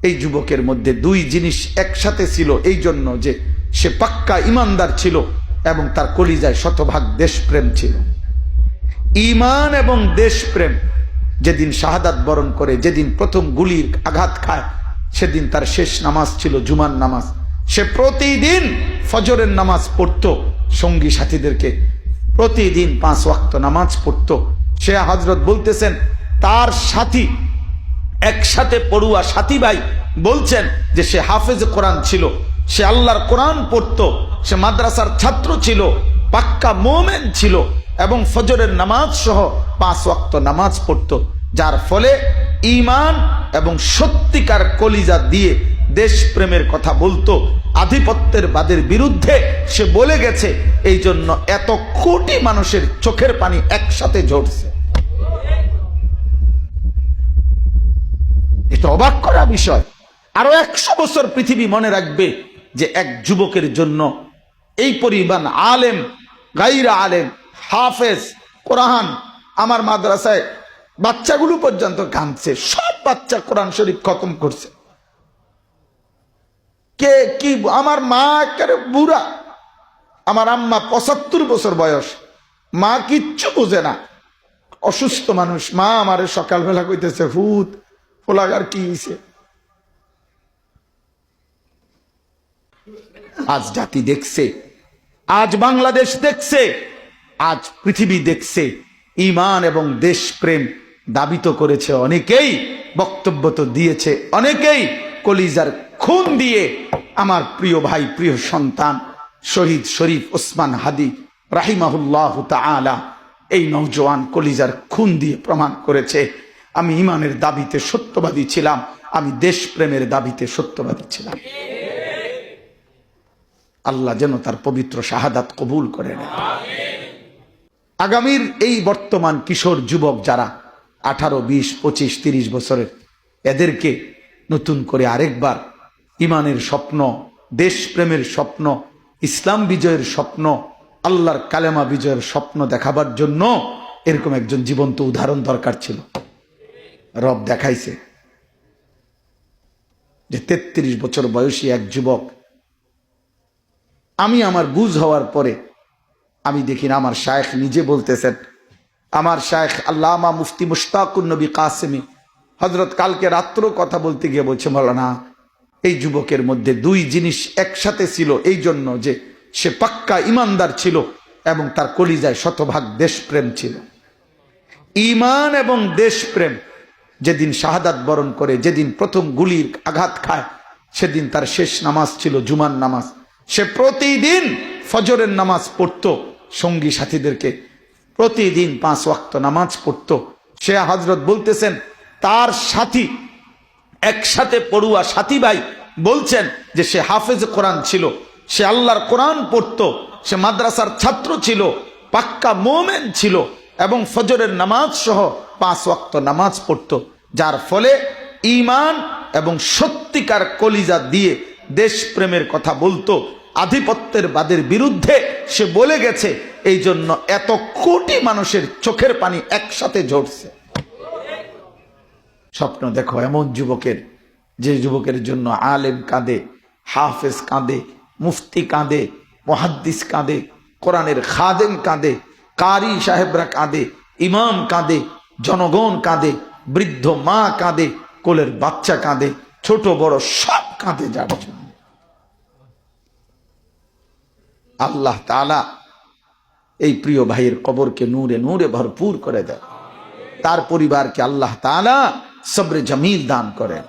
এই যুবকের মধ্যে দুই জিনিস একসাথে ছিল, এই জন্য যে সে পাক্কা ইমানদার ছিল এবং তার কলিজায় শতভাগ দেশপ্রেম ছিল। ঈমান এবং দেশপ্রেম। যেদিন শাহাদাত বরণ করে, যেদিন প্রথম গুলির আঘাত খায়, সেদিন তার শেষ নামাজ ছিল জুমার নামাজ। সে প্রতিদিন ফজরের নামাজ পড়তো, সঙ্গী সাথীদেরকে প্রতিদিন 5 ওয়াক্ত নামাজ পড়তো। সে হযরত বলতেছেন তার সাথী, একসাথে পড়ুয়া সাথী ভাই বলছেন যে সে হাফেজ কোরআন ছিল, সে আল্লাহর কোরআন পড়তো, সে মাদ্রাসার ছাত্র ছিল, পাক্কা মুমিন ছিল এবং ফজরের নামাজ সহ 5 ওয়াক্ত নামাজ পড়তো। যার ফলে ঈমান এবং সত্যিকার কলিজা দিয়ে দেশপ্রেমের কথা বলতো, আধিপত্যের বাদের বিরুদ্ধে সে বলে গেছে। এই জন্য এত কোটি মানুষের চোখের পানি একসাথে ঝরছে। এটা অবাক করা বিষয়। আরো 100 বছর পৃথিবী মনে রাখবে যে এক যুবকের জন্য এই পরিমাণ আলেম, গায়রা আলেম, হাফেজ কোরআন। আমার মাদ্রাসায় বাচ্চাগুলো পর্যন্ত কাঁদছে, সব বাচ্চা কোরআন শরীফ খতম করছে। কে কি, আমার মা একেবারে বুড়া, আমার আম্মা 75 বছর বয়স, মা কিচ্ছু বোঝে না, অসুস্থ মানুষ। মা আমারে সকালবেলা কইতেছে, হুত ফোলাগার কি হইছে। আজ জাতি দেখছে, আজ বাংলাদেশ দেখছে, আজ পৃথিবী দেখছে। ঈমান এবং দেশপ্রেম দাবি তো করেছে অনেকেই, বক্তব্য তো দিয়েছে অনেকেই, কলিজার খুন দিয়ে আমার প্রিয় ভাই, প্রিয় সন্তান শহীদ শরীফ ওসমান হাদি রাহিমাহুল্লাহু তাআলা এই নওজোয়ান কলিজার খুন দিয়ে প্রমাণ করেছে আমি ঈমানের দাবিতে সত্যবাদী ছিলাম, আমি দেশপ্রেমের দাবিতে সত্যবাদী ছিলাম। আল্লাহ যেন তার পবিত্র শাহাদাত কবুল করে নেন। আগামীর এই বর্তমান কিশোর যুবক যারা 18, 20, 25, 30 বছরের, এদেরকে নতুন করে আরেকবার ঈমানের স্বপ্ন, দেশপ্রেমের স্বপ্ন, ইসলাম বিজয়ের স্বপ্ন, আল্লাহর কালেমা বিজয়ের স্বপ্ন দেখাবার জন্য এরকম একজন জীবন্ত উদাহরণ দরকার ছিল। রব দেখাইছে যে 33 বছর বয়সী এক যুবক, আমি আমার বুঝ হওয়ার পরে আমি দেখি না, আমার শায়েখ নিজে বলতেছেন, আমার শায়েখ আল্লামা মুফতি মুশতাকুন নবী কাসেমি হযরত কালকে রাত্র কথা বলতে গিয়ে বলছে, মাওলানা এই যুবকের মধ্যে দুই জিনিস একসাথে ছিল, এই জন্য যে সে পাক্কা ইমানদার ছিল এবং তার কলিজায় শতভাগ দেশপ্রেম ছিল। ঈমান এবং দেশপ্রেম। যেদিন শাহাদাত বরণ করে, যেদিন প্রথম গুলির আঘাত খায়, সেদিন তার শেষ নামাজ ছিল জুমার নামাজ। সে প্রতিদিন ফজরের নামাজ পড়তো, সঙ্গী সাথীদেরকে প্রতিদিন 5 ওয়াক্ত নামাজ পড়তো। সে হযরত বলতেছেন তার সাথী, একসাথে পড়ুয়া সাথী ভাই বলছেন যে সে হাফেজ কোরআন ছিল, সে আল্লাহর কোরআন পড়তো, সে মাদ্রাসার ছাত্র ছিল, পাক্কা মুমিন ছিল এবং ফজরের নামাজ সহ 5 ওয়াক্ত নামাজ পড়তো। যার ফলে ঈমান এবং সত্যিকার কলিজা দিয়ে দেশপ্রেমের কথা বলতো, আধিপত্যের বাদের বিরুদ্ধে সে বলে গেছে। এই জন্য এত কোটি মানুষের চোখের পানি একসাথে ঝরছে। স্বপ্ন দেখো এমন যুবকের, যে যুবকের জন্য আলেম কাঁদে, হাফেজ কাঁদে, মুফতি কাঁদে, মুহাদ্দিস কাঁদে, কোরআনের খাদেম কাঁদে, কারি সাহেবরা কাঁদে, ইমাম কাঁদে, জনগণ কাঁদে, বৃদ্ধ মা কাঁদে, কোলের বাচ্চা কাঁদে, ছোট বড় সব কাঁদে। যার জন্য আল্লাহ তাআলা এই প্রিয় ভাইয়ের কবরকে নূরে নূরে ভরপুর করে দেয়, তার পরিবারকে আল্লাহ তাআলা সবরে জামিল দান করেন।